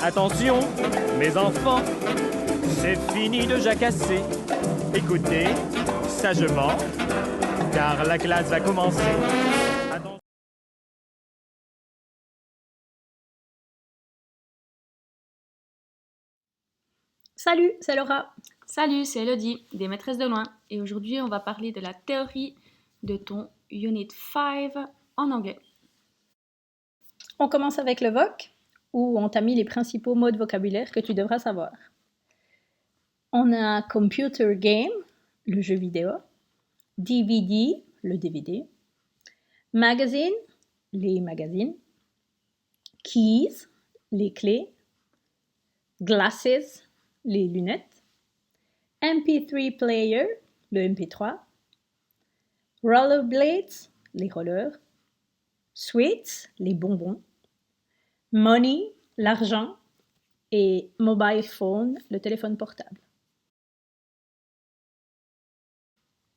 Attention, mes enfants, c'est fini de jacasser. Écoutez sagement, car la classe va commencer. Attention. Salut, c'est Laura. Salut, c'est Elodie, des maîtresses de loin. Et aujourd'hui, on va parler de la théorie de ton Unit 5 en anglais. On commence avec le voc, où on t'a mis les principaux mots de vocabulaire que tu devras savoir. On a computer game, le jeu vidéo, DVD, le DVD, magazine, les magazines, keys, les clés, glasses, les lunettes, MP3 player, le MP3, rollerblades, les rollers, sweets, les bonbons, money, l'argent, et mobile phone, le téléphone portable.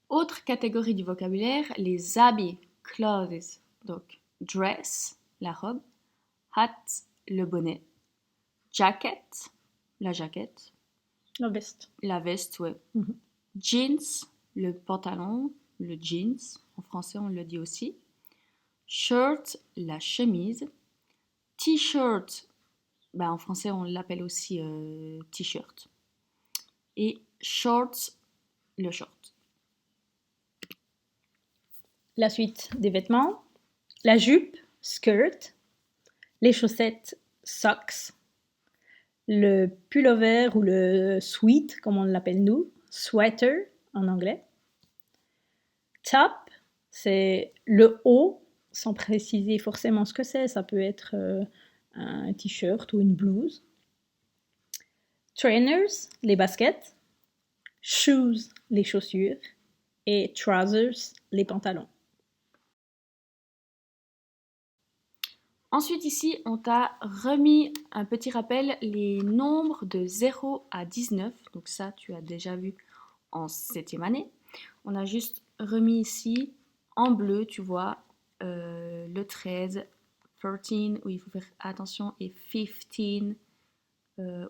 Autre catégorie du vocabulaire, les habits, clothes, donc dress, la robe, hat, le bonnet, jacket, la jaquette, La veste. ouais. Mhm. Jeans, le pantalon, le jeans, en français on le dit aussi. Shirt, la chemise. T-shirt, en français on l'appelle aussi t-shirt. Et shorts, le short. La suite des vêtements, la jupe, skirt, les chaussettes, socks, le pullover ou le sweat, comme on l'appelle nous, sweater en anglais. Top, c'est le haut, sans préciser forcément ce que c'est, ça peut être un t-shirt ou une blouse. Trainers, les baskets. Shoes, les chaussures. Et trousers, les pantalons. Ensuite ici, on t'a remis un petit rappel, les nombres de 0 à 19. Donc ça, tu as déjà vu en 7e année. On a juste remis ici, en bleu, tu vois, le 13, 13, où il faut faire attention, et 15,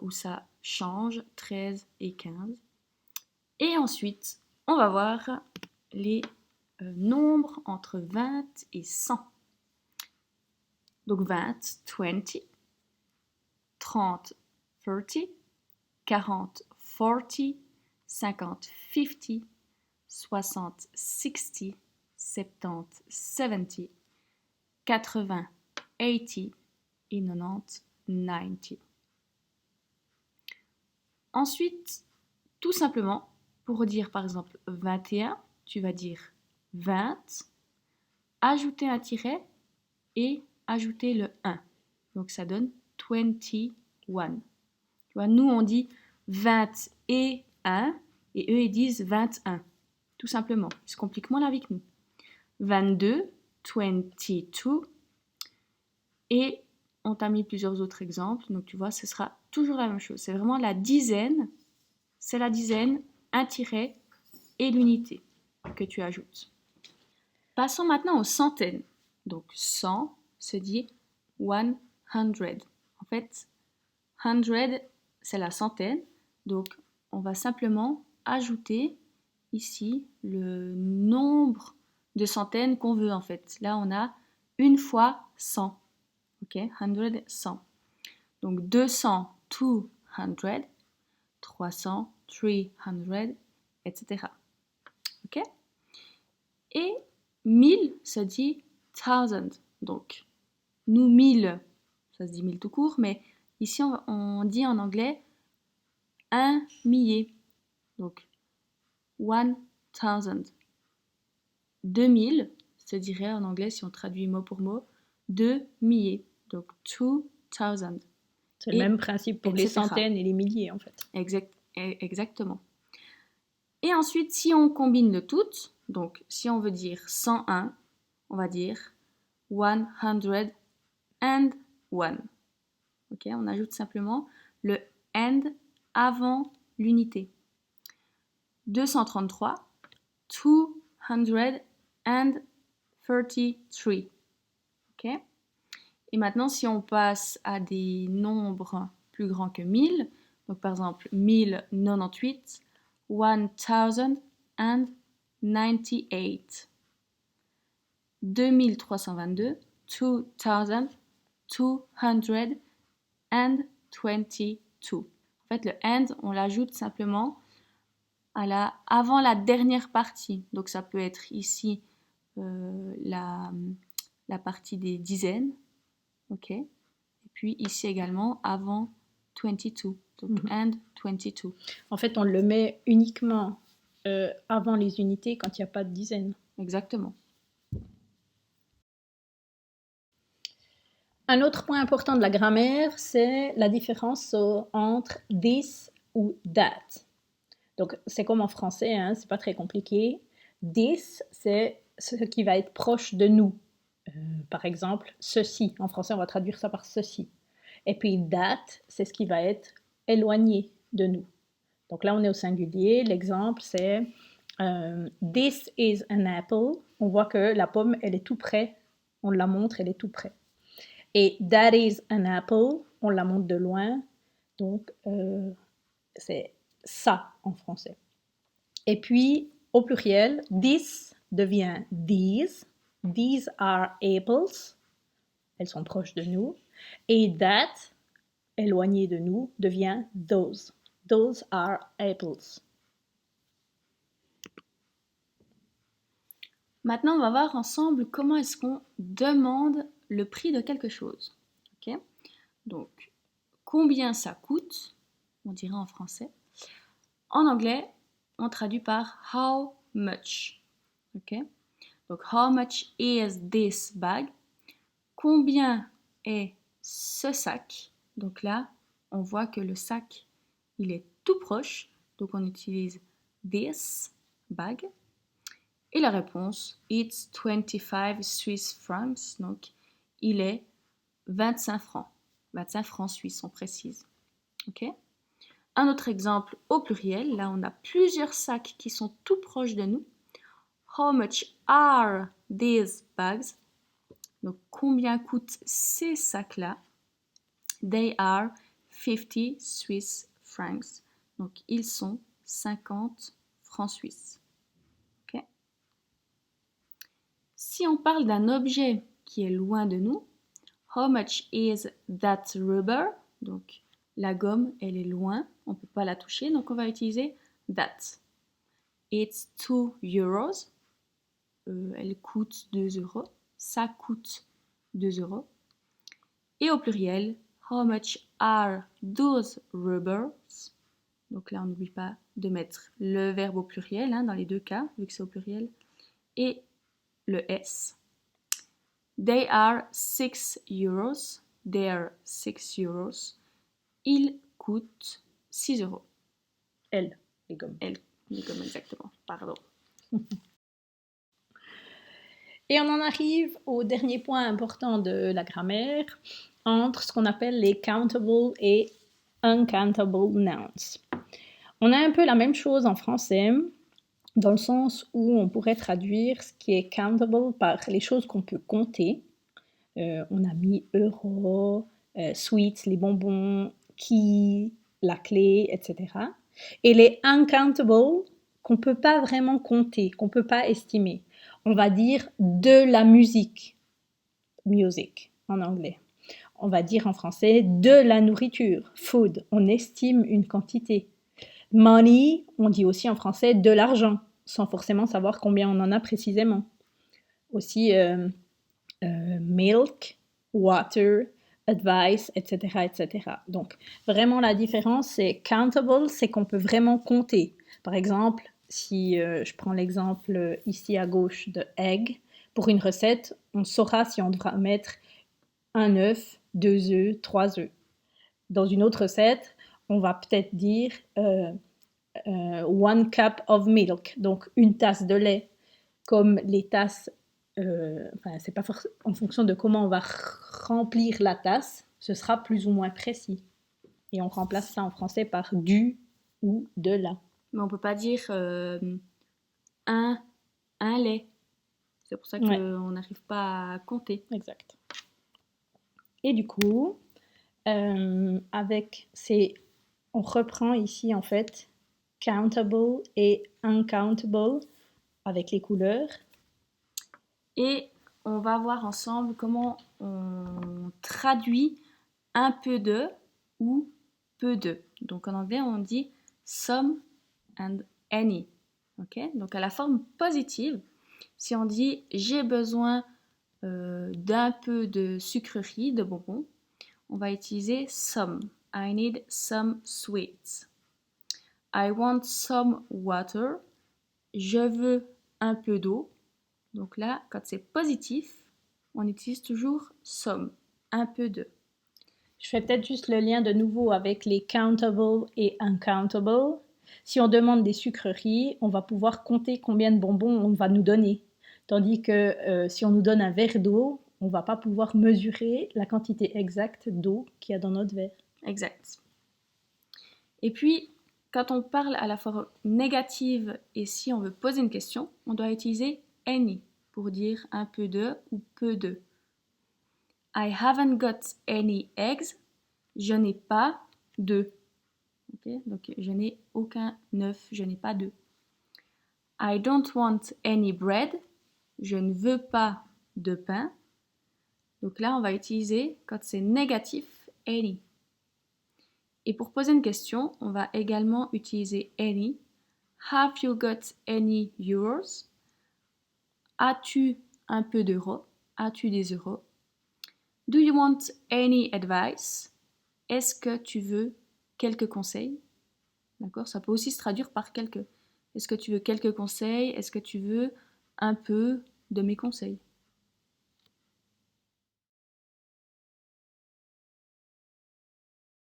où ça change, 13 et 15. Et ensuite, on va voir les nombres entre 20 et 100. Donc 20, 20, 30, 30, 40, 40, 50, 50, 60, 60, 70, 70, 80, 80 et 90, 90. Ensuite, tout simplement, pour dire par exemple 21, tu vas dire 20, ajouter un tiret et ajouter le 1. Donc ça donne 21. Tu vois, nous on dit 20 et 1 et eux ils disent 21. Tout simplement. Ils se compliquent moins la vie que nous. 22, 22. Et on t'a mis plusieurs autres exemples. Donc tu vois, ce sera toujours la même chose. C'est vraiment la dizaine. C'est la dizaine, un tiret et l'unité que tu ajoutes. Passons maintenant aux centaines. Donc 100 se dit 100. En fait, 100, c'est la centaine. Donc, on va simplement ajouter ici le nombre de centaines qu'on veut en fait. Là, on a une fois 100. Ok, 100, 100. Donc 200, 200, 300, 300, etc. Ok? Et 1000 se dit 1000. Donc, nous 1000, ça se dit 1000 tout court, mais ici on dit en anglais un millier. Donc, 1000. 2000 se dirait en anglais, si on traduit mot pour mot, 2 milliers. Donc, 2000. C'est le même principe pour les centaines et les milliers, en fait. Exactement. Et ensuite, si on combine le tout, donc si on veut dire 101, on va dire 101. Ok, on ajoute simplement le and avant l'unité. 233, 233. Ok. Et maintenant, si on passe à des nombres plus grands que 1000, donc par exemple 1098, 1098, 2322, 2222. En fait, le and, on l'ajoute simplement avant la dernière partie. Donc ça peut être ici la partie des dizaines. Ok. Et puis ici également avant 22. Donc and 22. En fait, on le met uniquement avant les unités quand il n'y a pas de dizaines. Exactement. Un autre point important de la grammaire, c'est la différence entre this ou that. Donc, c'est comme en français, hein, c'est pas très compliqué. This, c'est ce qui va être proche de nous. Par exemple, ceci. En français, on va traduire ça par ceci. Et puis that, c'est ce qui va être éloigné de nous. Donc là, on est au singulier. L'exemple, c'est this is an apple. On voit que la pomme, elle est tout près. On la montre, elle est tout près. Et that is an apple, on la montre de loin. Donc, c'est ça en français. Et puis, au pluriel, this devient these. These are apples. Elles sont proches de nous. Et that, éloigné de nous, devient those. Those are apples. Maintenant, on va voir ensemble comment est-ce qu'on demande le prix de quelque chose. Ok. Donc, combien ça coûte, on dirait en français. En anglais, on traduit par how much. Ok. Donc, how much is this bag? Combien est ce sac? Donc là, on voit que le sac, il est tout proche. Donc, on utilise this bag. Et la réponse, it's 25 Swiss francs. Donc, il est 25 francs. 25 francs suisses, on précise. Ok. Un autre exemple au pluriel. Là, on a plusieurs sacs qui sont tout proches de nous. How much are these bags? Donc, combien coûtent ces sacs-là? They are 50 Swiss francs. Donc, ils sont 50 francs suisses. Ok. Si on parle d'un objet qui est loin de nous, how much is that rubber? Donc, la gomme, elle est loin, on ne peut pas la toucher, donc on va utiliser that. It's 2 euros. Elle coûte 2 euros. Ça coûte 2 euros. Et au pluriel, how much are those rubbers? Donc là, on n'oublie pas de mettre le verbe au pluriel, hein, dans les deux cas, vu que c'est au pluriel. Et le S. They are 6 euros. They are 6 euros. Ils coûtent 6 euros. Elle, les gommes. Elle, les gommes, exactement. Pardon. Et on en arrive au dernier point important de la grammaire, entre ce qu'on appelle les countable et uncountable nouns. On a un peu la même chose en français, dans le sens où on pourrait traduire ce qui est countable par les choses qu'on peut compter. On a mis euro, sweets, les bonbons, key, la clé, etc. Et les uncountable, qu'on ne peut pas vraiment compter, qu'on ne peut pas estimer. On va dire de la musique, music en anglais. On va dire en français de la nourriture, food. On estime une quantité. Money, on dit aussi en français de l'argent, sans forcément savoir combien on en a précisément. Aussi milk, water, advice, etc., etc. Donc, vraiment la différence, c'est countable, c'est qu'on peut vraiment compter. Par exemple, si je prends l'exemple ici à gauche de egg, pour une recette, on saura si on devra mettre un œuf, 2 œufs, 3 œufs. Dans une autre recette, on va peut-être dire 1 cup of milk, donc une tasse de lait, comme les tasses, c'est pas en fonction de comment on va remplir la tasse, ce sera plus ou moins précis. Et on remplace ça en français par du ou de la. Mais on ne peut pas dire un lait. C'est pour ça qu'on n'arrive pas à compter. Exact. Et du coup, on reprend ici en fait countable et uncountable avec les couleurs. Et on va voir ensemble comment on traduit un peu de ou peu de. Donc en anglais, on dit some and any. Okay? Donc à la forme positive, si on dit j'ai besoin d'un peu de sucreries, de bonbons, on va utiliser some. I need some sweets. I want some water. Je veux un peu d'eau. Donc là, quand c'est positif, on utilise toujours some, un peu de. Je fais peut-être juste le lien de nouveau avec les countable et uncountable. Si on demande des sucreries, on va pouvoir compter combien de bonbons on va nous donner. Tandis que si on nous donne un verre d'eau, on ne va pas pouvoir mesurer la quantité exacte d'eau qu'il y a dans notre verre. Exact. Et puis, quand on parle à la forme négative et si on veut poser une question, on doit utiliser any pour dire un peu de ou peu de. I haven't got any eggs. Je n'ai pas d'œufs. Okay? Donc, je n'ai aucun œuf, je n'ai pas d'œufs. I don't want any bread. Je ne veux pas de pain. Donc là, on va utiliser, quand c'est négatif, any. Et pour poser une question, on va également utiliser any. Have you got any euros? As-tu un peu d'euros? As-tu des euros? Do you want any advice? Est-ce que tu veux quelques conseils? D'accord? Ça peut aussi se traduire par quelques. Est-ce que tu veux quelques conseils? Est-ce que tu veux un peu de mes conseils?